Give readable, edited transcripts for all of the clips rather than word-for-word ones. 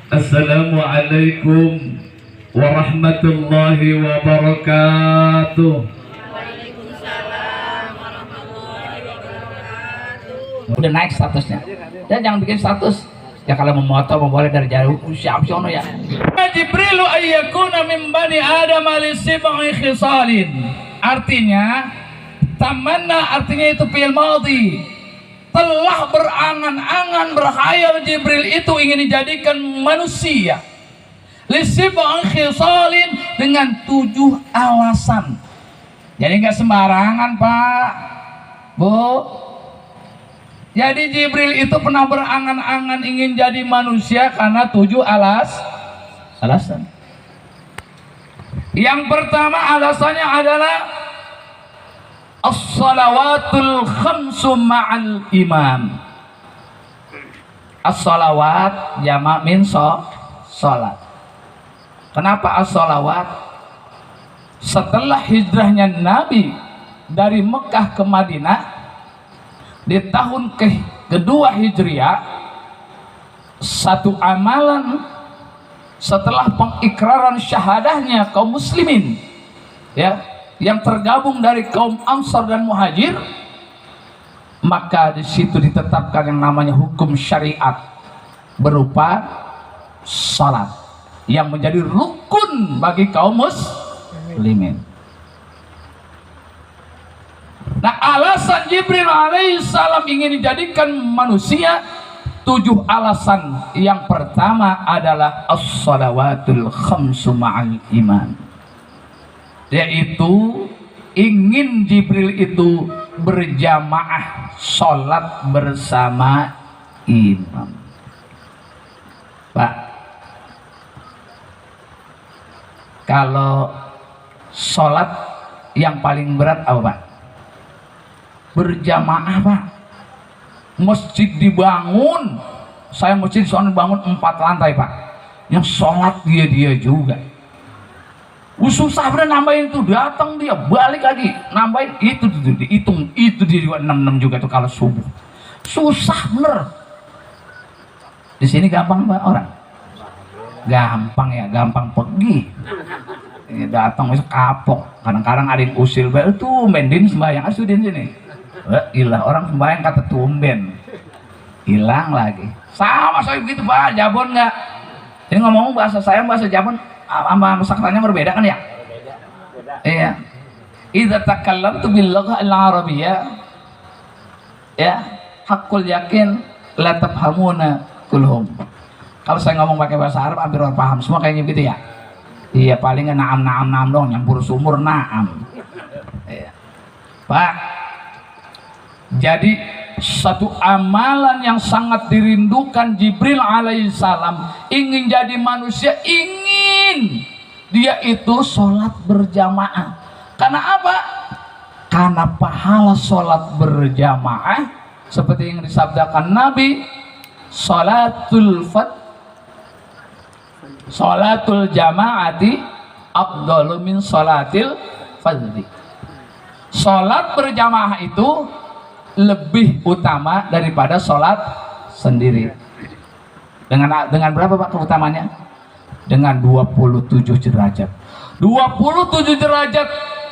Assalamualaikum warahmatullahi wabarakatuh. Waalaikumsalam warahmatullahi wabarakatuh. Udah naik statusnya. Ya jangan bikin status. Ya kalau memoto boleh dari jauh. Siap sono ya. Jibrilu ayyakuna min bani Adam li sab'i khisalin. Artinya tamanna, artinya itu fi'il madhi. Telah berangan-angan berkhayal Jibril itu ingin dijadikan manusia. Li sab'i khisalin, dengan 7 alasan. Jadi nggak sembarangan, Pak, Bu. Jadi Jibril itu pernah berangan-angan ingin jadi manusia karena 7 alasan. Yang pertama alasannya adalah as-salawatul khamsu ma'al imam. As-salawat jamak min salat. Kenapa as-salawat? Setelah hijrahnya Nabi dari Mekah ke Madinah di tahun kedua Hijriah, satu amalan setelah pengikraran syahadahnya kaum muslimin, ya, yang tergabung dari kaum Ansar dan Muhajir, maka di situ ditetapkan yang namanya hukum syariat berupa salat yang menjadi rukun bagi kaum muslimin. Nah, alasan Jibril alaihissalam ingin dijadikan manusia 7 alasan. Yang pertama adalah as-salawatul khamsu ma'al iman, yaitu ingin Jibril itu berjamaah sholat bersama imam. Pak, kalau sholat yang paling berat apa, Pak? Berjamaah, Pak. Masjid dibangun, saya masjid soalnya bangun 4 lantai, Pak, yang sholat dia juga. Susah bener nambahin tuh, datang dia balik lagi nambahin itu dihitung, itu dia juga 6 juga tuh kalau subuh. Susah bener. Di sini gampang, Pak, orang gampang ya, gampang pergi. Datang masuk kapok, kadang-kadang ada yang usil tuh mendin sembahyang asudin sini. Ilah, orang sembahyang kata tumben, hilang lagi. Sama saya begitu, Pak. Jabon nggak? Ini ngomong bahasa saya, bahasa Jabon sama sakranya berbeda kan ya? Iya. Idza takallamtu bil lughah al-arabiyyah, ya, hakul yakin la tafhamuna kulhum. Kalau saya ngomong pakai bahasa Arab hampir orang paham semua kayaknya gitu ya. Iya, paling naam dong, nyampur sumur naam. Iya. Pak, jadi satu amalan yang sangat dirindukan Jibril alaihissalam, ingin jadi manusia, ingin dia itu sholat berjamaah. Karena apa? Karena pahala sholat berjamaah seperti yang disabdakan Nabi, sholatul jamaati afdalu min sholatil fardhi. Sholat berjamaah itu lebih utama daripada sholat sendiri. Dengan berapa, Pak, keutamanya? Dengan 27 derajat. 27 derajat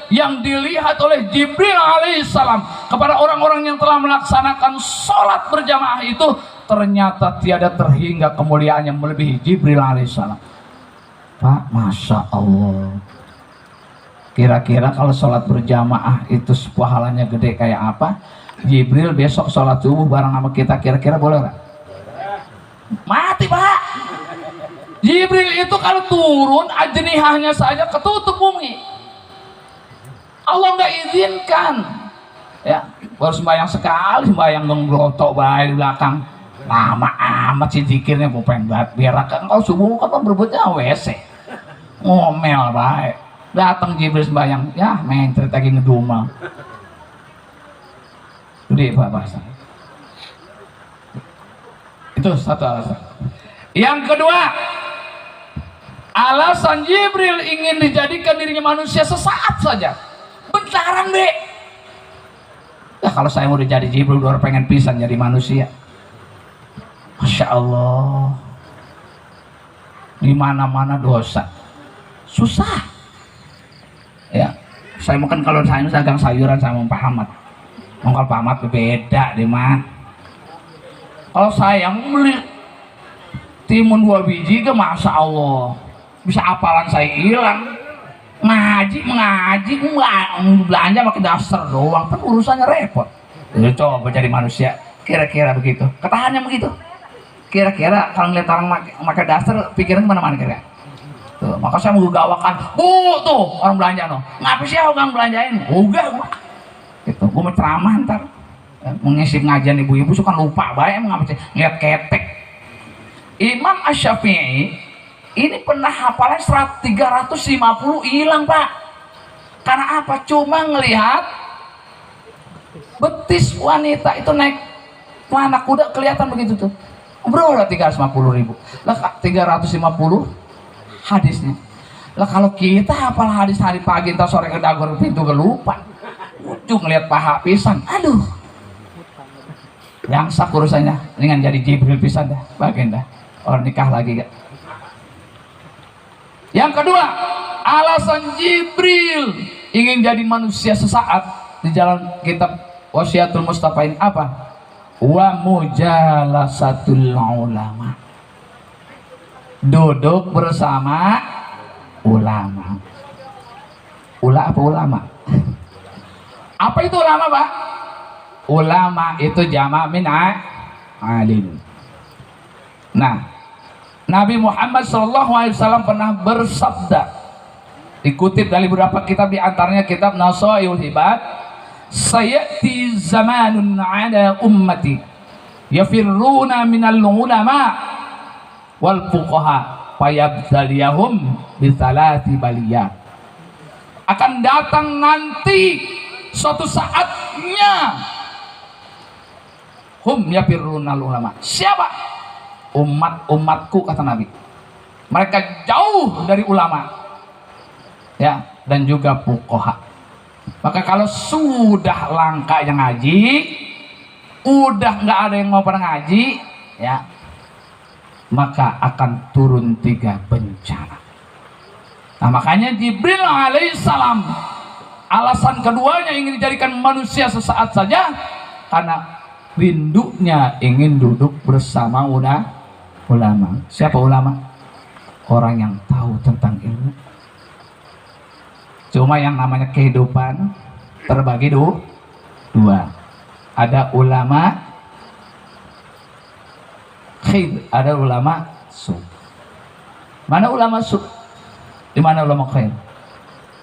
yang dilihat oleh Jibril alaihissalam kepada orang-orang yang telah melaksanakan sholat berjamaah itu, ternyata tiada terhingga kemuliaan yang melebihi Jibril alaihissalam. Pak, Masya Allah. Kira-kira kalau sholat berjamaah itu pahalanya gede kayak apa? Jibril besok sholat subuh bareng sama kita, kira-kira boleh nggak? Mati, Pak. Jibril itu kalau turun ajnihahnya saja ketutup bumi. Allah nggak izinkan. Ya, baru sembahyang sekali, sembahyang ngerotok baik di belakang. Lama amat sih zikirnya, gue pengen banget biar engkau subuh kan berebutnya WC. Ngomel baik. Datang Jibril sembahyang, ya mentret lagi ngedumel. Udah, Pak, bahasa. Itu satu alasan. Yang kedua, alasan Jibril ingin dijadikan dirinya manusia sesaat saja, bentaran deh. Ya kalau saya mau jadi Jibril, udah pengen pisan jadi manusia. Masya Allah. di mana-mana dosa, susah. Ya, saya makan kalau saya dagang sayuran sama Pak Ahmad. Kalau Pak Ahmad beda deh mah. Kalau saya beli timun 2 biji ke masya Allah bisa apalan saya hilang. Ngaji belanja pakai dasar doang kan urusannya repot. Jadi coba jadi manusia kira-kira begitu, ketahannya begitu. Kira-kira kalau ngeliat orang pakai dasar pikiran kemana-mana kira. Tuh, maka saya menggawakan, tuh orang belanja no, ngapa sih orang belanjain? Enggak gua. Gitu, gua mau ceramah ntar, mengisi ngajian ibu-ibu suka lupa baik ngapa sih ngeliat ketek. Imam Asy-Syafi'i ini pernah hafalan 350 hilang pak. Karena apa? Cuma ngelihat betis wanita itu naik anak kuda kelihatan begitu tuh. Bro lah 350.000. Lah 350 hadisnya. Lah kalau kita hafal hadis hari pagi entar sore ke dagor pintu lupa. Ujung ngelihat paha pisan. Aduh. Yang sak urusannya dengan jadi Jibril pisan dah. Bagian dah. Orang nikah lagi gak? Yang kedua, alasan Jibril ingin jadi manusia sesaat di jalan kitab Wasiatul Mustafa ini apa? Wa mujalasatul ulama. Duduk bersama ulama. Apa ulama? Apa itu ulama, Pak? Ulama itu jama' min alim. Nah, Nabi Muhammad SAW pernah bersabda, dikutip dari beberapa kitab, di antaranya kitab Nasaihul Ibad, sayati zamanun ala ummati yafirruna minal ulama wal fuqaha fayabtaliyahum bithalati baliyat. Akan datang nanti suatu saatnya hum yafirruna ulama. Siapa? Umatku kata Nabi, mereka jauh dari ulama ya, dan juga fuqaha. Maka kalau sudah langka yang ngaji, udah nggak ada yang mau pernah ngaji ya, maka akan turun 3 bencana. Nah makanya Jibril alaihissalam, alasan keduanya ingin dijadikan manusia sesaat saja karena rindunya ingin duduk bersama ulama. Siapa ulama? Orang yang tahu tentang ilmu. Cuma yang namanya kehidupan terbagi 2. Ada ulama khair, ada ulama su. Mana ulama su? Di mana ulama khair?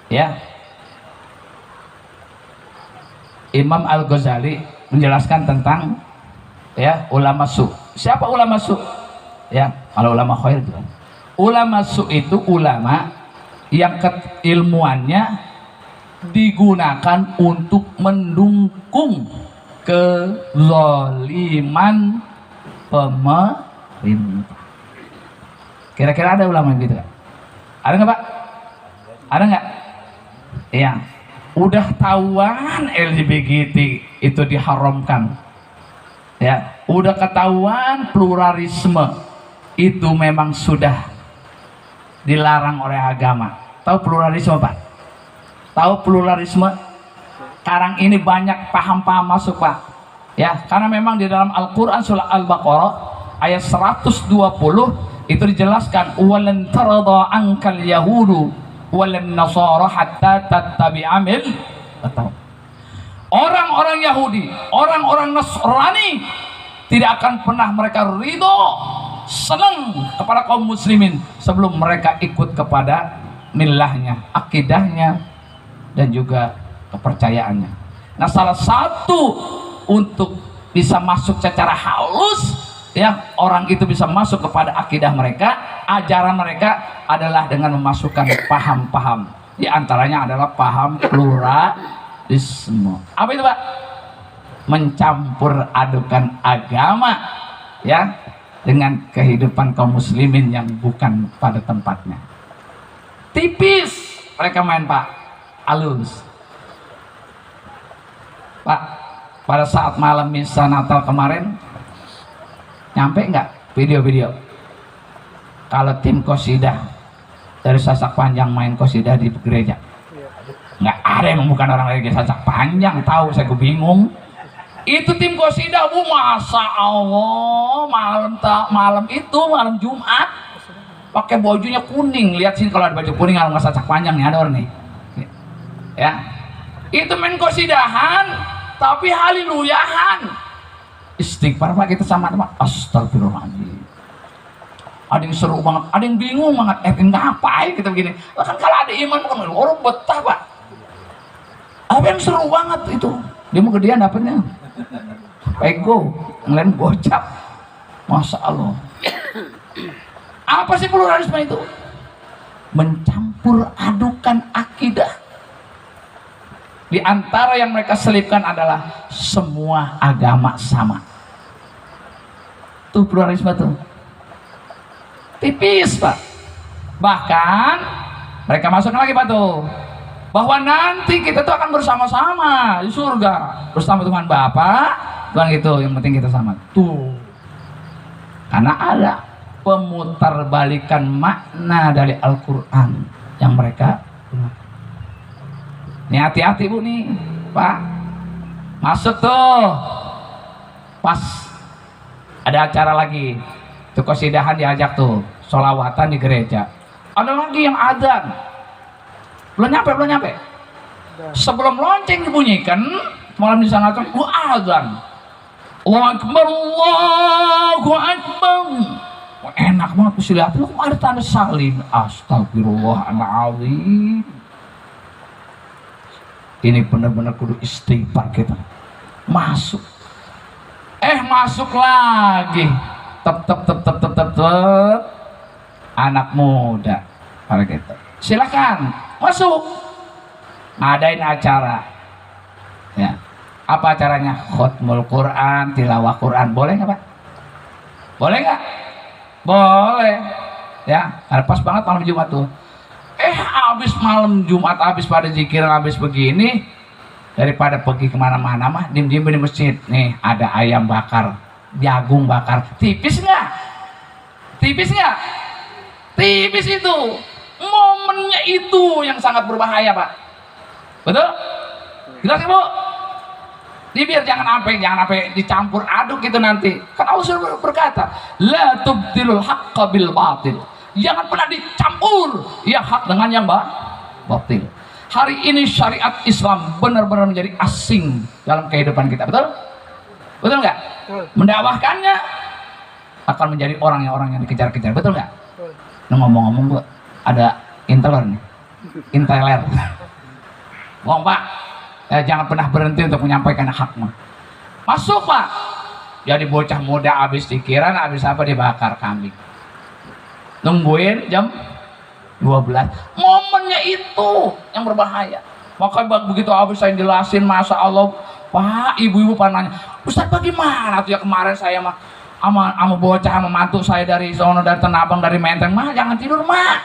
Ya. Imam Al-Ghazali menjelaskan tentang ya ulama su. Siapa ulama su? Ya, kalau ulama khair itu. Ulama su itu ulama yang keilmuannya digunakan untuk mendukung kezaliman pemerintah. Kira-kira ada ulama gitu gak? Ada nggak Pak? Ada nggak? Iya. Udah tahuan LGBT itu diharamkan. Ya, udah ketahuan pluralisme itu memang sudah dilarang oleh agama. Tahu pluralisme Pak? Tahu pluralisme? Sekarang ini banyak paham-paham masuk Pak. Ya, karena memang di dalam Al-Qur'an surah Al-Baqarah ayat 120 itu dijelaskan walan tarada ankal yahudu walan nasara hatta tattabi'a millatahum. Orang-orang Yahudi, orang-orang Nasrani tidak akan pernah mereka ridho, senang kepada kaum muslimin sebelum mereka ikut kepada millahnya, akidahnya, dan juga kepercayaannya. Nah, salah satu untuk bisa masuk secara halus, ya, orang itu bisa masuk kepada akidah mereka, ajaran mereka adalah dengan memasukkan paham-paham. Di antaranya adalah paham pluralisme. Apa itu Pak? Mencampur adukan agama ya dengan kehidupan kaum muslimin yang bukan pada tempatnya. Tipis mereka main Pak, halus. Pak, pada saat malam misa Natal kemarin nyampe nggak video-video? kalau tim kosidah dari Sasak Panjang main kosidah di gereja, nggak ada yang bukan orang dari Sasak Panjang, tahu saya bingung. Itu tim kosidah, Bu, masa Allah malam itu malam Jumat pakai bajunya kuning. Lihat sini kalau ada baju kuning kalau nggak Sasak Panjang nih, ada orang nih. Ya, itu main kosidahan tapi haleluyahan. Istighfar Pak, kita sama teman. Astagfirullahaladzim. Ada yang seru banget, ada yang bingung banget. Ngapain kita begini? Lah kan kalau ada iman bukan orang betah Pak. Apa yang seru banget itu? Dia mau gedean dapetnya. Ego, ngelain gocap. Masya Allah. Apa sih pluralisme itu? Mencampur adukan akidah. Di antara yang mereka selipkan adalah semua agama sama. Tuh pluralisme tuh. Tipis Pak. Bahkan mereka masuk lagi Pak tuh, bahwa nanti kita tuh akan bersama-sama di surga bersama Tuhan Bapa, Tuhan gitu. Yang penting kita sama. Tuh. Karena ada pemutarbalikan makna dari Al-Quran yang mereka gunakan. Nih hati-hati Bu nih Pak, masuk tuh pas ada acara lagi tuh kosidahan diajak tuh sholawatan di gereja, ada lagi yang adzan belum nyampe sebelum lonceng dibunyikan malam di sana tuh adzan Allahu Akbar Allahu Akbar. Enak banget mesti lihat lu ada tanda salin. Astagfirullahaladzim. Ini benar-benar kudu istighfar kita. Masuk lagi. Tep. Anak muda para kita. Silakan masuk. Ngadain acara. Ya. Apa acaranya? Khotmul Quran, tilawah Quran. Boleh nggak Pak? Boleh nggak? Boleh. Ya, karena pas banget malam Jumat tuh. Habis malam Jumat, habis pada zikiran, habis begini, daripada pergi kemana-mana mah diem-diem di masjid. Nih ada ayam bakar, jagung bakar, tipis nggak? Tipis itu. Momennya itu yang sangat berbahaya Pak. Betul? Jelas Bu? Ini biar jangan sampai dicampur aduk gitu nanti. Kan Allah berkata, la tubtilul haqqa bil batil. Jangan pernah dicampur ya hak dengan yang batil. Hari ini syariat Islam benar-benar menjadi asing dalam kehidupan kita, betul? Betul nggak? Mendakwahkannya akan menjadi orang yang dikejar-kejar, betul nggak? Nah, ngomong-ngomong Bu, ada inteler nih, inteler. Wong Pak, jangan pernah berhenti untuk menyampaikan hakmu. Masuk Pak. Jadi bocah muda habis dikiran, habis apa dibakar kambing. Nungguin jam 12. Momennya itu yang berbahaya. Maka begitu habis saya jelasin, Masya Allah Pak, ibu-ibu pananya, Ustaz bagaimana tuh ya kemarin saya mah sama bocah sama mantu saya dari sono, dari Tanabang, dari Menteng, mah jangan tidur mah.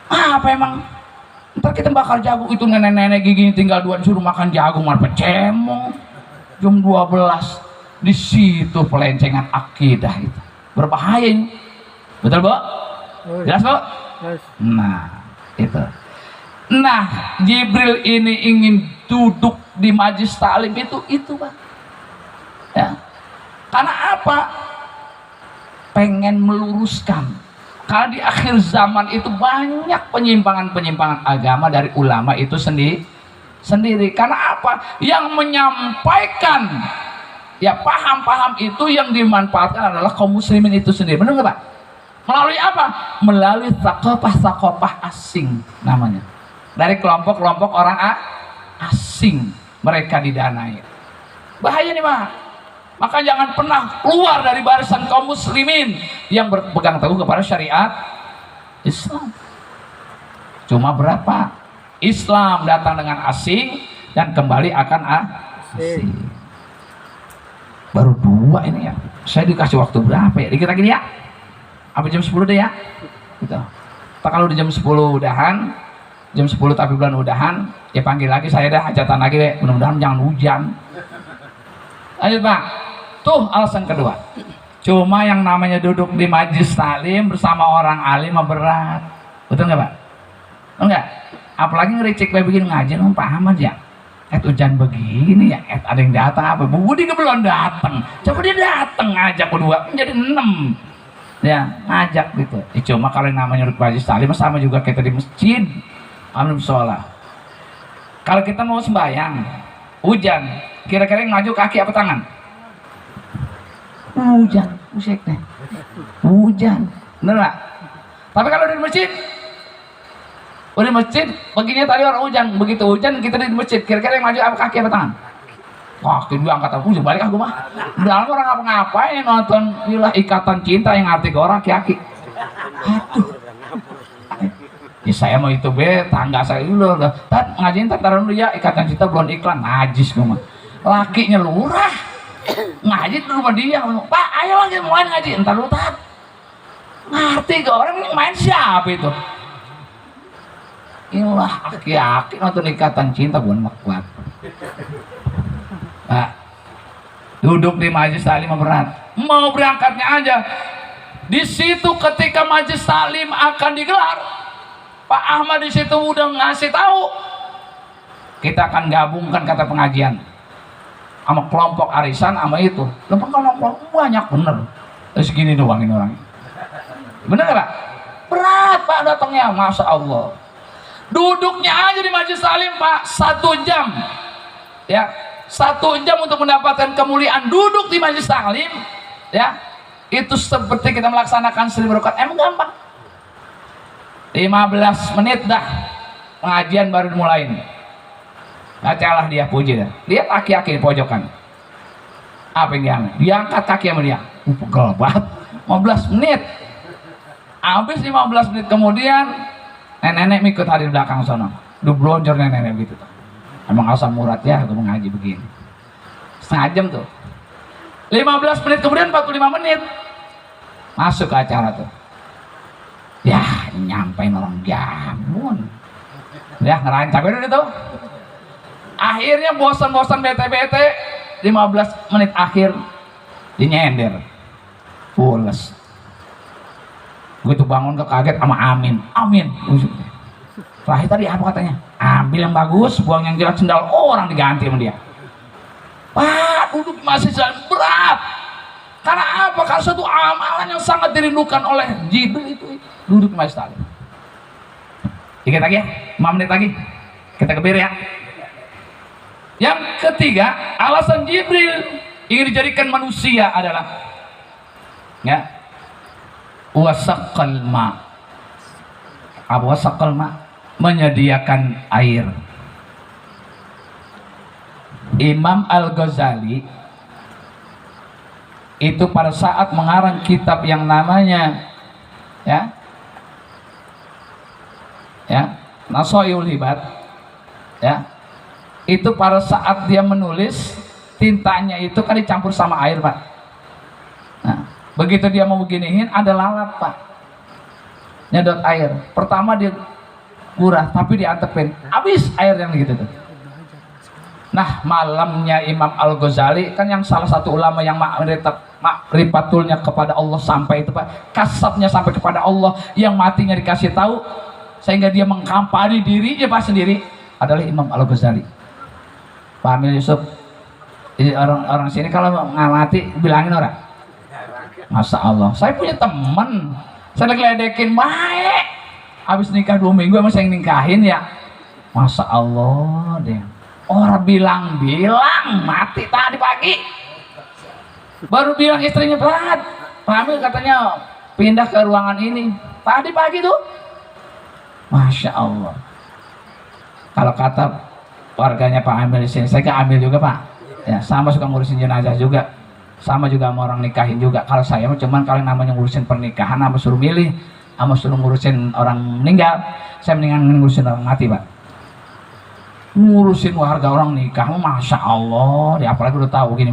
Apa emang ntar kita bakar jagung, itu nenek-nenek gigi tinggal 2 disuruh makan jagung malah pecemong. Jam 12 di situ pelencengan akidah itu berbahaya ini. Betul Bu? Jelas Bu? Nah itu. Nah Jibril ini ingin duduk di majlis taklim itu Pak. Ya. Karena apa? Pengen meluruskan. Karena di akhir zaman itu banyak penyimpangan agama dari ulama itu sendiri. Karena apa? Yang menyampaikan ya paham-paham itu yang dimanfaatkan adalah kaum muslimin itu sendiri. Benar nggak Pak? Melalui apa? Melalui sakopah asing namanya. Dari kelompok-kelompok orang asing mereka didanai. Bahaya nih Pak. Maka jangan pernah keluar dari barisan kaum muslimin yang berpegang teguh kepada syariat Islam. Cuma berapa? Islam datang dengan asing dan kembali akan asing. Baru 2 ini ya. Saya dikasih waktu berapa ya? Dikit lagi ya. Apa jam 10 deh ya? Gitu. Kita kalau di jam 10 udahan, jam 10 tapi bulan udahan, ya panggil lagi saya dah, hajatan lagi deh. Mudah-mudahan jangan hujan. Lanjut Pak. Tuh alasan kedua. Cuma yang namanya duduk di majelis taklim bersama orang alim mah berat. Betul nggak Pak? Betul nggak? Apalagi ngericik kayak begini ngaji sama Pak Ahmad ya. Hujan begini ya, ada yang datang apa? Bu Budi belum datang. Coba dia datang ngajak berdua menjadi 6. Ya, ngajak gitu. Cuma kalau yang namanya duduk majelis taklim sama juga kita di masjid. Alhamdulillah sholat. Kalau kita mau sembahyang, hujan, kira-kira yang maju kaki apa tangan? Hujan, musik deh. Hujan, bener gak? Tapi kalau di masjid, udah masjid, begini tadi orang hujan, begitu hujan kita di masjid, kira-kira yang maju apa kaki apa tangan? Kaki dua angkat aku, balik aku mah. Dalam orang ngapa-ngapain nonton inilah Ikatan Cinta yang arti orang kaki. Aduh. Ya saya mau itu be, tangga saya dulu. Tat ngajiin taruh dulu ya, Ikatan Cinta belum iklan, najis gue mah. Lakinya lurah. Ngaji di rumah dia, Pak ayo lagi main ngaji, entar lu Tat. Ngerti ke orang ini main siapa itu? Inilah aki-aki nonton Ikatan Cinta bukan makwat. Pak, duduk di majelis taklim berat. Mau berangkatnya aja. Di situ ketika majelis taklim akan digelar, Pak Ahmad di situ udah ngasih tahu. Kita akan gabungkan kata pengajian sama kelompok arisan sama itu. Kelompok banyak bener. Terus gini doang ini orang. Bener gak Pak? Berat Pak datangnya, Masya Allah. Duduknya aja di majelis taklim Pak 1 jam. Ya, 1 jam untuk mendapatkan kemuliaan duduk di majelis taklim. Ya, itu seperti kita melaksanakan 1000 rakaat. Emang gampang. 15 menit dah pengajian baru dimulain. Bacalah dia puji dah. Lihat aki-aki di pojokan. Apa yang dia angkat kaki sama dia. Pegel banget. 15 menit. Habis 15 menit kemudian nenek-nenek ikut hadir belakang sana. Udah blonjor nenek-nenek gitu tuh. Emang asam urat ya aku mengaji begini. Setengah jam tuh. 15 menit kemudian 45 menit. Masuk ke acara tuh. Ya nyampein orang jamun. Ya ngerancang itu tuh. Akhirnya bosan-bosan bete-bete 15 menit akhir dinyender pules. Begitu bangun ke kaget sama amin terakhir tadi apa katanya? Ambil yang bagus, buang yang jelek, sendal orang diganti sama dia. Pak duduk masih berat karena apa? Karena suatu amalan yang sangat dirindukan oleh Jibril itu duduk masih tadi. Dikit lagi ya, 5 menit lagi kita kebir ya. Yang ketiga, alasan Jibril ingin dijadikan manusia adalah ya wasaqal ma. Apa wasaqal ma? Menyediakan air. Imam Al-Ghazali itu pada saat mengarang kitab yang namanya ya Nasoiul Hibat ya, itu pada saat dia menulis tintanya itu kan dicampur sama air Pak. Nah, begitu dia mau beginiin ada lalat Pak, nyedot air. Pertama dia kurang tapi diantepin, habis air yang gitu tuh. Nah malamnya Imam Al-Ghazali kan yang salah satu ulama yang makrifatulnya kepada Allah sampai itu Pak, kasabnya sampai kepada Allah, yang matinya dikasih tahu sehingga dia mengkampani dirinya Pak sendiri adalah Imam Al-Ghazali. Pak Amil Yusuf, jadi orang sini kalau ngamati bilangin orang. Masya Allah, saya punya teman, saya lagi ledekin baik. Habis nikah 2 minggu emang saya nikahin ya. Masya Allah deh. Orang bilang mati tadi pagi. Baru bilang istrinya Pak Amil katanya pindah ke ruangan ini. Tadi pagi tuh. Masya Allah. Kalau kata warganya Pak Amil di sini, saya kan Amil juga Pak. Ya, sama suka ngurusin jenazah juga. Sama juga sama orang nikahin juga. Kalau saya cuman kalau namanya ngurusin pernikahan sama suruh milih, sama suruh ngurusin orang meninggal, saya mendingan ngurusin orang mati Pak. Ngurusin warga orang nikah, Masya Allah. Ya apalagi udah tahu gini.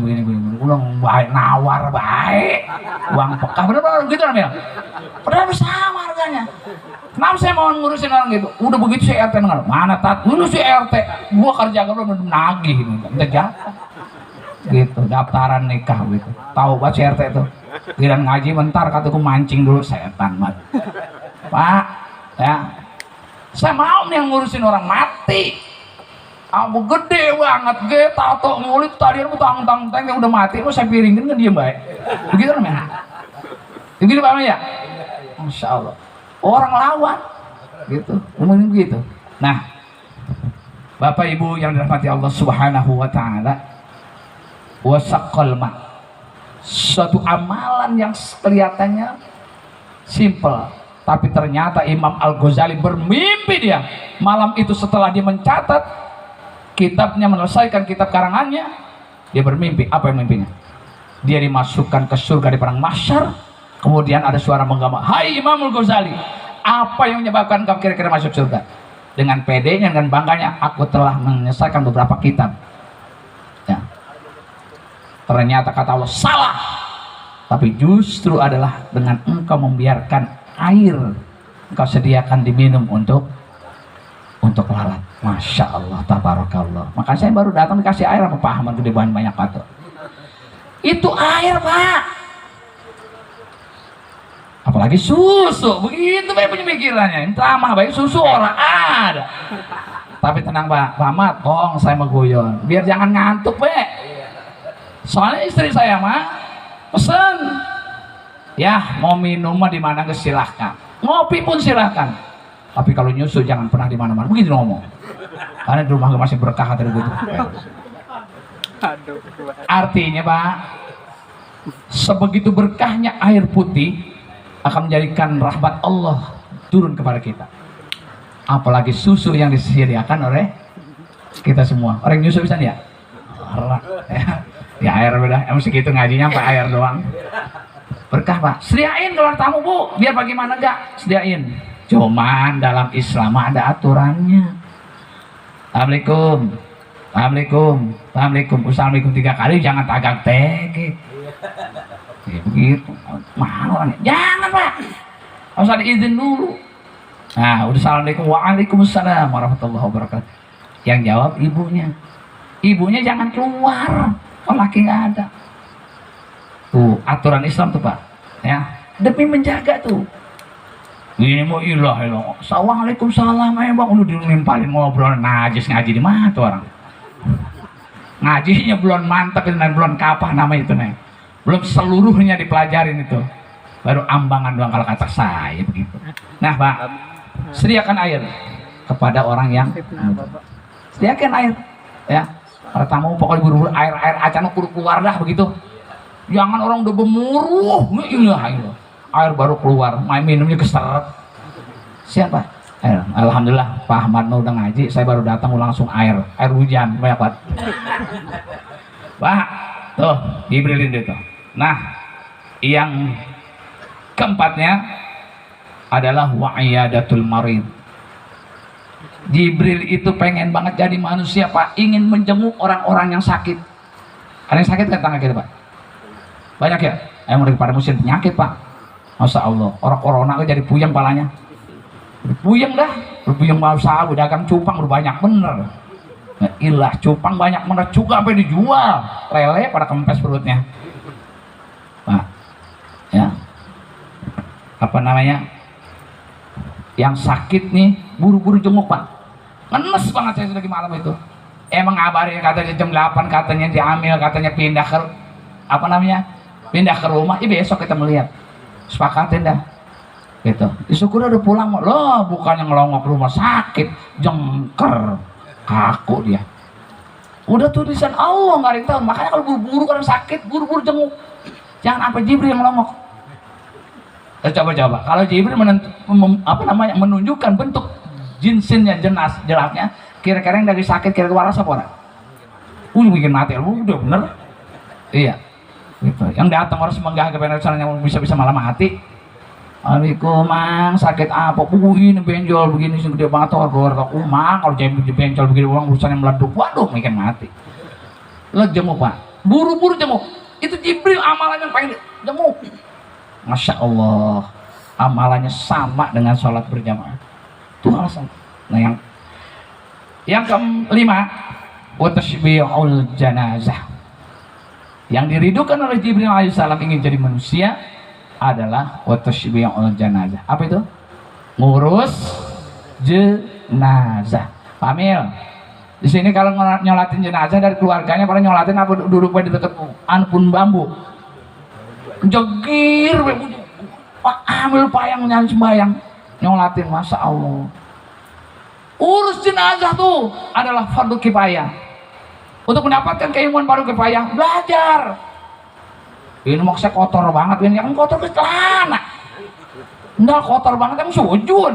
Udah baik, nawar baik, uang pekah, bener-bener gitu Amil. Padahal sama harganya. Kenapa saya mau ngurusin orang gitu? Udah begitu si RT dengar, mana Tat? Dulu si RT, gua kerja belum nagih gitu, minta jatah. Gitu, daftaran nikah gitu. Tahu banget si RT itu. Giliran ngaji bentar kataku mancing dulu setan mat. Pak, ya. Saya mau nih yang ngurusin orang mati. Aku gede banget, tato ngulit tadi aku tang yang udah mati, saya piringin kan dia baik. Begitu namanya. Begitu Pak ya? Masya Allah. Orang lawan, gitu, umumnya begitu. Nah, Bapak Ibu yang dirahmati Allah Subhanahu Wa Taala, wasaqal ma, suatu amalan yang kelihatannya simple, tapi ternyata Imam Al-Ghazali bermimpi dia malam itu setelah dia mencatat kitabnya, menyelesaikan kitab karangannya, dia bermimpi. Apa yang mimpinya? Dia dimasukkan ke surga di padang mahsyar. Kemudian ada suara menggema, hai Imam Al-Ghazali, apa yang menyebabkan kau kira-kira masuk surga? Dengan pedenya, dengan bangganya, aku telah menyelesaikan beberapa kitab. Ya. Ternyata kata Allah, salah. Tapi justru adalah dengan engkau membiarkan air engkau sediakan diminum untuk lalat. Masya Allah, tabarakallah. Makanya saya baru datang dikasih air sama Pak Ahmad gede banyak batu. Itu air Pak. Apalagi susu, begitu baik pemikirannya. Entah baik susu orang ada. Tapi tenang Pak Ahmad, tolong saya mengguyon, biar jangan ngantuk Pak. Soalnya istri saya mah pesen, ya mau minum mah di mana silahkan, ngopi pun silahkan. Tapi kalau nyusu jangan pernah di mana-mana. Begitu ngomong. Karena di rumah masih berkah kata begitu. Artinya Pak, sebegitu berkahnya air putih akan menjadikan rahmat Allah turun kepada kita. Apalagi susu yang disediakan oleh kita semua. Orang nyusu bisa ya? Ya air udah, emang segitu ngajinya Pak, air doang. Berkah Pak. Sediain kalau tamu Bu, biar bagaimana enggak? Sediain. Cuman dalam Islam ada aturannya. Assalamualaikum, Assalamualaikum, Assalamualaikum, Assalamualaikum 3 kali, jangan tagak tegek. Ya begitu, malu nih. Jangan Pak, harus ada izin dulu. Nah, udah Assalamualaikum, Waalaikumsalam warahmatullahi wabarakatuh. Yang jawab ibunya. Ibunya jangan keluar, kalau laki nggak ada. Tuh aturan Islam tuh Pak, ya demi menjaga tuh. Ini mau ilah. Assalamualaikum salam bang, udah dinimpalin ngobrol najis, ngaji di mana tuh orang? Ngajinya belum mantap itu, belum kapah nama itu nih. Belum seluruhnya dipelajarin itu, baru ambangan doang kalau kata saya begitu. Nah Pak, sediakan air kepada orang yang sediakan air, ya. Para tamu pokoknya buru-buru air acan keluar dah begitu. Jangan orang udah bemuruh, air baru keluar, main minumnya keseret. Siapa? Alhamdulillah Pak Ahmad udah ngaji, saya baru datang langsung air hujan banyak banget. Pak, tuh Jibrilin itu. Nah, yang keempatnya adalah wa'iyadatul marid. Jibril itu pengen banget jadi manusia Pak, ingin menjenguk orang-orang yang sakit. Ada yang sakit kan tangga kita Pak? Banyak ya? Yang pada musim penyakit Pak. Masya Allah, orang corona kan jadi puyeng palanya. Puyeng dah, puyeng mau usaha, dagang cupang udah banyak bener. Ya ilah, cupang banyak bener juga sampai dijual. Lele pada kempes perutnya. Pak, ya. Apa namanya? Yang sakit nih, buru-buru jenguk Pak. Ngenes banget saya sudah di malam itu. Emang ngabarin katanya jam 8 katanya diambil, katanya pindah ke apa namanya? Pindah ke rumah. Besok kita melihat. Sepakatin dah. Gitu. Syukur udah pulang loh, bukannya ngelongok rumah sakit, jengker, kaku dia. Udah tulisan Allah nggak ada yang tahu. Makanya kalau buru-buru orang sakit, buru-buru jenguk. Jangan sampai Jibril yang ngelongok. Coba-coba. Kalau Jibril menunjukkan bentuk jinsinnya, jelasnya, kira-kira yang dari sakit kira-kira waras apa orang? Bikin mati, udah bener. Iya. Gitu. Yang datang harus menggah ke yang bisa malah mati. Assalamualaikum mang, sakit apa? Ini benjol begini sih gede banget tuh mang, kalau jadi benjol begini uang urusannya meleduk, waduh bikin mati. Lo jemuk Pak, buru-buru jemuk. Itu Jibril amalannya pengen jemuk. Masya Allah, amalannya sama dengan sholat berjamaah. Itu alasan. Nah yang kelima, wa tasbihul janazah. yang dirindukan oleh Jibril alaihissalam ingin jadi manusia adalah watashbi'ul janazah. Apa itu? Ngurus jenazah. Pamil. Di sini kalau nyolatin jenazah dari keluarganya, pada nyolatin apa duduk di dekat anpun bambu. Jegir, ambil payang nyanyi sembayang, nyolatin, masya Allah. Urus jenazah tuh adalah fardu kifayah. Untuk mendapatkan keilmuan fardu kifayah, belajar. Ini maksudnya kotor banget, ini yang kotor ke celana. Enggak kotor banget, yang sujud,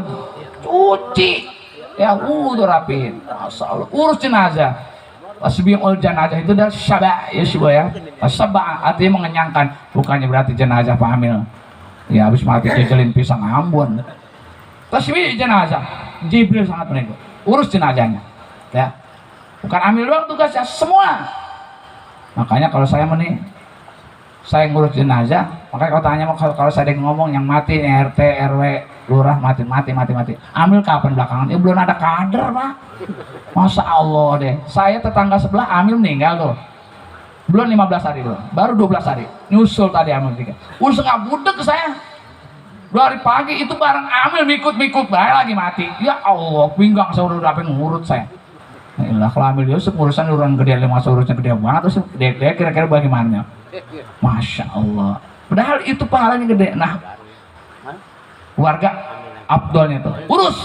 cuci, ya udah rapiin, masya Allah. Urus jenazah. Tasbihul janazah itu adalah syaba ya syaba ya. Syaba artinya mengenyangkan, bukannya berarti jenazah pamil. Ya habis mati jejelin pisang Ambon. Tasbih jenazah, Jibril sangat menengok. Urus jenazahnya, ya. Bukan ambil doang tugasnya, semua. Makanya kalau saya saya ngurus jenazah, makanya kalau tanya kalau saya ngomong yang mati nih, RT, RW, lurah mati. Ambil kapan belakangan? Ya belum ada kader, Pak. Masya Allah deh. Saya tetangga sebelah ambil meninggal tuh. Belum 15 hari tuh, baru 12 hari. Nyusul tadi ambil 3. Udah nggak budek ke saya. 2 hari pagi itu bareng ambil mikut lagi mati. Ya Allah, pinggang saya udah dapet ngurut saya. Nah, kalau ambil Yusuf urusan gede, masa urusnya gede banget, terus gede kira-kira bagaimana? Masya Allah. Padahal itu pahalanya gede. Nah, warga Abdulnya tuh urus.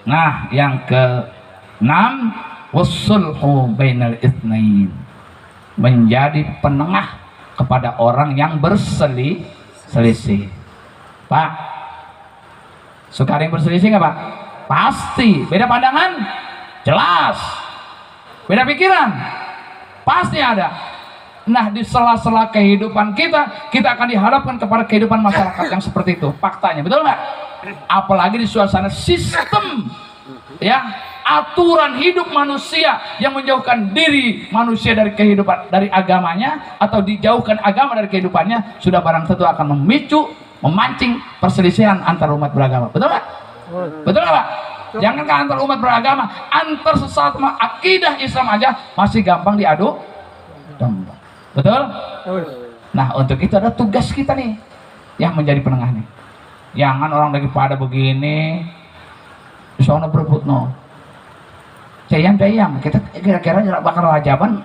Nah, yang ke-6 wassulhu bainal itsnain, menjadi penengah kepada orang yang berselisih. Pak, suka ada yang berselisih nggak Pak? Pasti. Beda pandangan? Jelas. Beda pikiran? Pasti ada. Nah, di sela-sela kehidupan kita akan dihadapkan kepada kehidupan masyarakat yang seperti itu. Faktanya, betul nggak? Apalagi di suasana sistem, ya, aturan hidup manusia yang menjauhkan diri manusia dari kehidupan, dari agamanya, atau dijauhkan agama dari kehidupannya, sudah barang tentu akan memancing perselisihan antar umat beragama. Betul nggak? Betul nggak Pak? Jangankan antar umat beragama, antar sesama akidah Islam aja masih gampang diadu domba. Betul? Nah, untuk itu ada tugas kita nih yang menjadi penengah nih. Jangan orang lagi pada begini sono berebut no. Cayam kita kira-kira bakal rajaban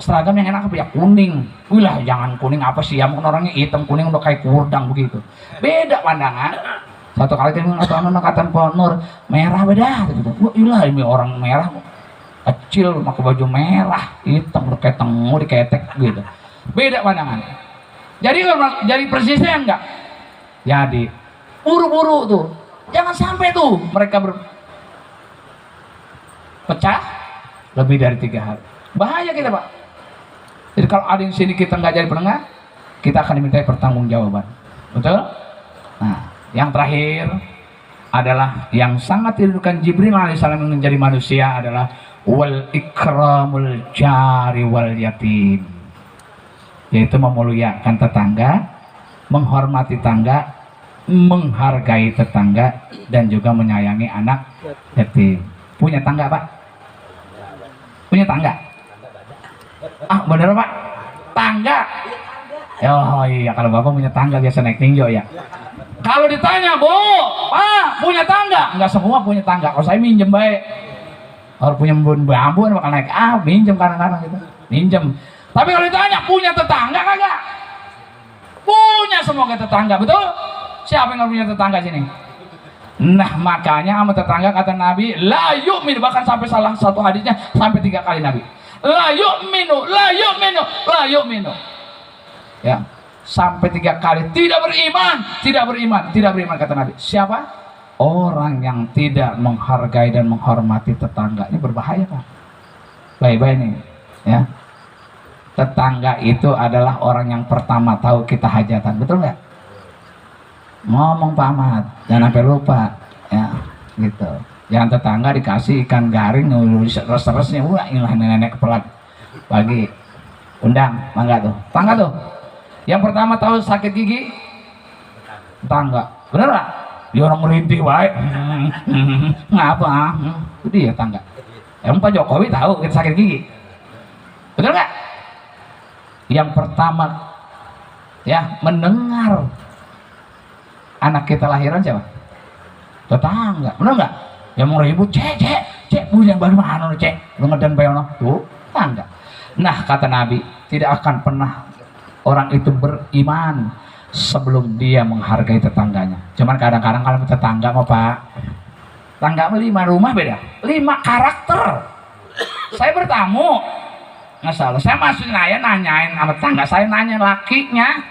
seragam yang enak apa ya? Kuning. Wilah, jangan kuning apa sih? Ya mungkin orangnya hitam kuning udah kayak kurdang begitu. Beda pandangan. Satu kali kan kata Pak Nur merah beda gitu. Wah, ilah ini orang merah kecil pakai baju merah, hitam udah kayak tengu diketek gitu. Beda pandangan. Jadi persisnya enggak. Jadi buru-buru tuh. Jangan sampai tuh mereka pecah lebih dari 3 hari. Bahaya kita Pak. Jadi kalau ada yang sini kita nggak jadi penengah, kita akan dimintai pertanggungjawaban. Betul? Nah, yang terakhir adalah yang sangat dirindukan Jibril alaihissalam yang menjadi manusia adalah wal ikramul jari wal yatim, yaitu memuliakan tetangga, menghormati tetangga, menghargai tetangga, dan juga menyayangi anak yatim. Punya tangga Pak? Punya tangga? Ah bener Pak? Tangga? Oh iya, kalau Bapak punya tangga biasa naik ninja ya. Kalau ditanya, Bu, Pak punya tangga? Enggak semua punya tangga. Kalau saya minjem baik. Kalau punya bambu bakal naik. Minjem kadang-kadang gitu. Minjem. Tapi kalau ditanya, punya tetangga kagak? Punya semua ke tetangga, betul? Siapa yang punya tetangga sini? Nah, makanya sama tetangga kata Nabi, la yu'min, bahkan sampai salah satu hadisnya sampai 3 kali Nabi. La yu'minu, la yu'minu, la yu'minu. Ya. Sampai 3 kali tidak beriman kata Nabi. Siapa? Orang yang tidak menghargai dan menghormati tetangga. Ini berbahaya Pak. Baik-baik nih ya. Tetangga itu adalah orang yang pertama tahu kita hajatan, betul nggak? Ngomong Pak Ahmad, jangan sampai lupa ya gitu. Jangan tetangga dikasih ikan garing res-resnya, wah inilah nenek kepelat pagi undang mangga tuh, tangga tuh. Yang pertama tahu sakit gigi tangga, bener gak? Dia orang merintih baik, ngapa? Itu dia tangga. Emang Pak Jokowi tahu kita sakit gigi, bener gak? Yang pertama ya mendengar anak kita lahiran siapa? Tetangga, bener nggak? Yang mau ribut, cek, punya bagaimana cek, lu ngeden bayono, tuh tetangga. Nah kata Nabi, tidak akan pernah orang itu beriman sebelum dia menghargai tetangganya. Cuman kadang-kadang kalau tetangga mau pak, tetangga 5 rumah beda, 5 karakter. Saya bertamu, nggak salah, saya masuk nanyain sama tetangga, saya nanya lakinya,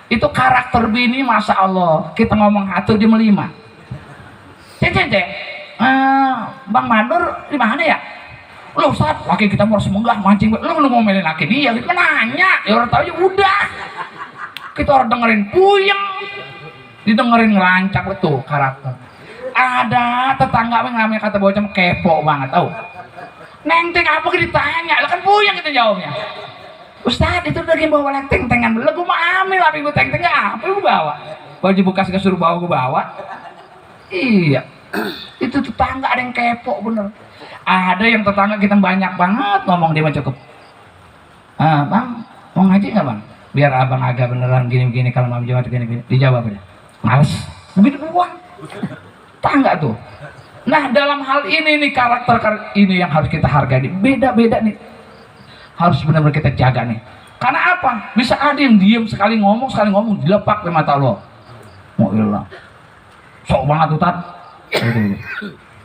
itu karakter bini, masya Allah, kita ngomong satu dia 5. Cek, Bang Madur di mana ya? Loh Ustaz, laki kita mau semenggah mancing, lu ngomelin laki dia, gitu nanya, ya orang tahu ya udah. Kita orang dengerin puyeng, didengerin ngerancak betul karakter. Ada tetangga yang namanya kata bocah kepo banget, tahu? Neng apa ditanya, lah kan puyeng kita jawabnya. Ustaz itu lagi bawa teng-tengan, lah gue mau ambil tapi gue teng-teng apa gue bawa? Baju bekas gak suruh bawa gue bawa. Iya, itu tetangga ada yang kepo bener. Ada yang tetangga kita banyak banget ngomong dia mah cukup. Bang, mau ngaji nggak bang? Biar abang agak beneran gini-gini kalau mau jawab gini-gini. Dijawab aja. Males. Begitu doang. Tangga tuh. Nah dalam hal ini nih karakter ini yang harus kita hargai. Beda-beda nih. Harus benar-benar kita jaga nih. Karena apa? Bisa ada yang diem sekali ngomong dilepak di mata Allah. Mau hilang. Sok banget tuh tat.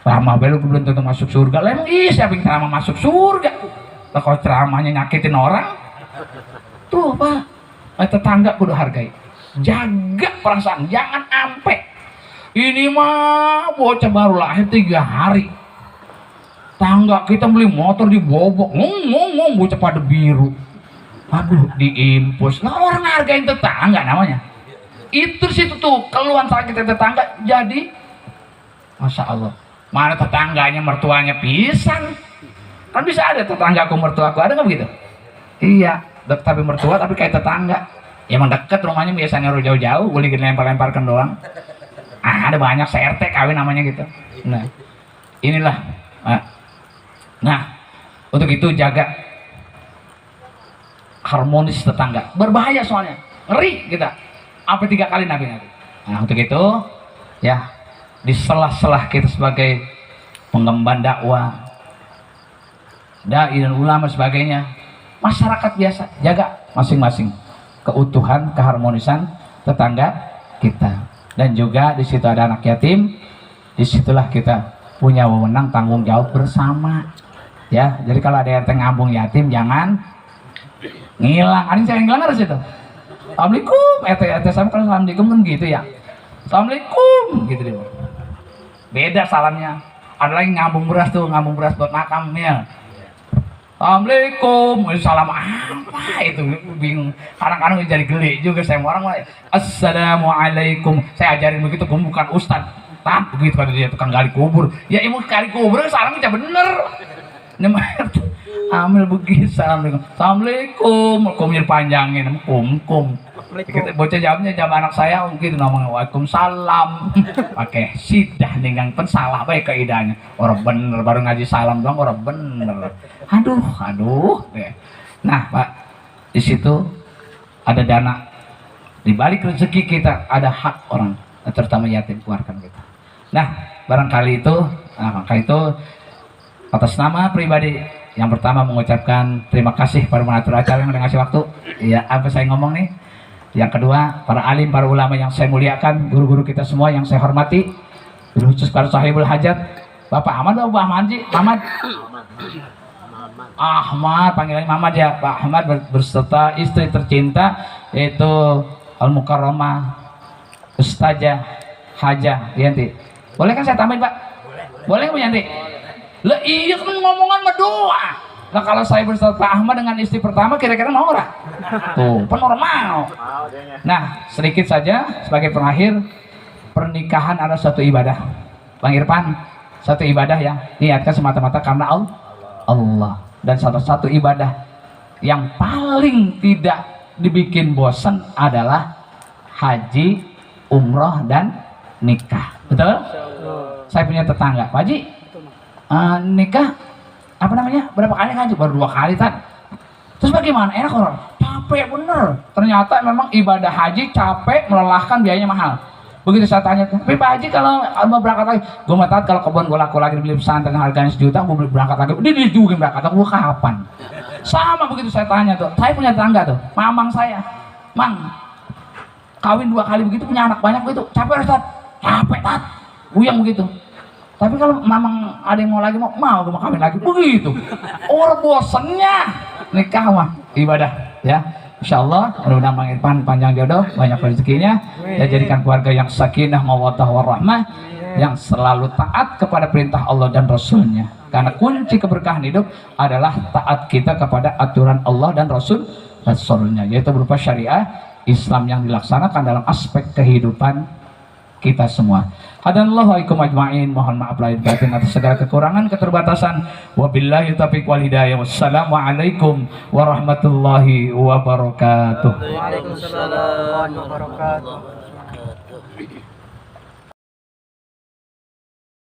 Ceramah belum belum tentu masuk surga. Lah emang siapa yang ceramah masuk surga? Lah kalau ceramahnya nyakitin orang, tuh pak, tetangga kudu hargai. Jaga perasaan, jangan ampe. Ini mah bocah baru lahir 3 hari. Tangga kita beli motor dibobok, ngomong bocah pada biru. Aduh, diimpus. Nah orang hargain tetangga namanya. Itu situ tuh keluhan sakit tetangga jadi masya Allah. Mana tetangganya mertuanya pisang, kan bisa ada tetanggaku mertuaku, ada nggak begitu? Iya, tapi mertua tapi kayak tetangga. Ya emang deket rumahnya biasanya jauh-jauh, boleh dilempar-lemparkan doang. Ada banyak CRT kawin namanya gitu. Nah inilah. Nah untuk itu jaga harmonis tetangga. Berbahaya soalnya, ngeri kita. Apa 3 kali Nabi. Nah untuk itu ya di sela-sela kita sebagai pengemban dakwah, dai dan ulama sebagainya, masyarakat biasa jaga masing-masing keutuhan, keharmonisan tetangga kita. Dan juga di situ ada anak yatim, disitulah kita punya wewenang tanggung jawab bersama. Ya, jadi kalau ada RT ngambung yatim jangan ngilang. Ada yang ngilang harus itu. Assalamualaikum, RT sama kan assalamualaikum kan gitu ya. Assalamualaikum gitu deh. Beda salamnya. Ada lagi ngambung beras buat makamnya. Assalamualaikum, salam apa itu bingung. Kadang-kadang jadi geli juga saya orang lah. Assalamualaikum. Saya ajarin begitu, bukan ustad. Tak begitu kan dia tukang gali kubur. Ya ilmu gali kubur salamnya bener. Ambil begitu assalamualaikum. Kumnya panjangin kum. Kita bocah jawabnya jawab anak saya gitu namanya waalaikumsalam. Pakai sidah dengan pensalah baik kaidahnya. Orang bener baru ngaji salam doang orang bener. Aduh. Nah, Pak, di situ ada dana. Di balik rezeki kita ada hak orang, terutama yatim keluarga kita. Nah, barangkali itu atas nama pribadi yang pertama mengucapkan terima kasih pada mengatur acara yang udah ngasih waktu. Ya, apa saya ngomong nih? Yang kedua, para alim, para ulama yang saya muliakan, guru-guru kita semua yang saya hormati, khusus para sahibul hajat, Bapak Ahmad atau Pak Ahmad sih? Ahmad, panggilannya Ahmad ya. Pak Ahmad berserta istri tercinta yaitu Al-Mukarramah Ustazah Hajah Yanti. Boleh kan saya tambahin Pak? Boleh Bu Yanti? Lah iya kan ngomongan mah doa. Nah kalau saya berserta Pak Ahmad dengan istri pertama kira-kira mau ora? Tuh, normal. Nah, sedikit saja sebagai pengakhir, pernikahan adalah satu ibadah. Bang Irfan, satu ibadah ya, niatkan semata-mata karena Allah. Dan salah satu ibadah yang paling tidak dibikin bosan adalah haji, umroh, dan nikah. Betul? Saya punya tetangga, Pak Haji, nikah apa namanya? Berapa kali haji? Baru 2 kali kan? Terus bagaimana? Enak orang? Capek bener. Ternyata memang ibadah haji capek, melelahkan, biayanya mahal. Begitu saya tanya, tapi Pak Haji kalau mau berangkat lagi, gue mau tahu kalau kebun gue laku lagi beli pesantren harganya 1 juta, gue beli berangkat lagi. Dia juga berangkat, gue kapan? Sama begitu saya tanya tuh, saya punya tetangga tuh, mamang saya, Mang, kawin 2 kali begitu punya anak banyak begitu, capek Ustaz, capek Tat, buyang begitu. Tapi kalau mamang ada yang mau lagi mau gue mau kawin lagi begitu. Orang bosennya nikah mah ibadah ya. Insyaallah mudah-mudahan Mang Irfan panjang jodoh, banyak rezekinya, dan jadikan keluarga yang sakinah mawaddah warahmah, yang selalu taat kepada perintah Allah dan Rasulnya. Karena kunci keberkahan hidup adalah taat kita kepada aturan Allah dan Rasulnya, yaitu berupa syariah Islam yang dilaksanakan dalam aspek kehidupan kita semua. Hadanallahu alaikum ajma'in. Mohon maaf lahir batin atas segala kekurangan, keterbatasan. Wabillahi taufiq wal hidayah. Wassalamualaikum warahmatullahi wabarakatuh. Waalaikumsalam warahmatullahi wabarakatuh.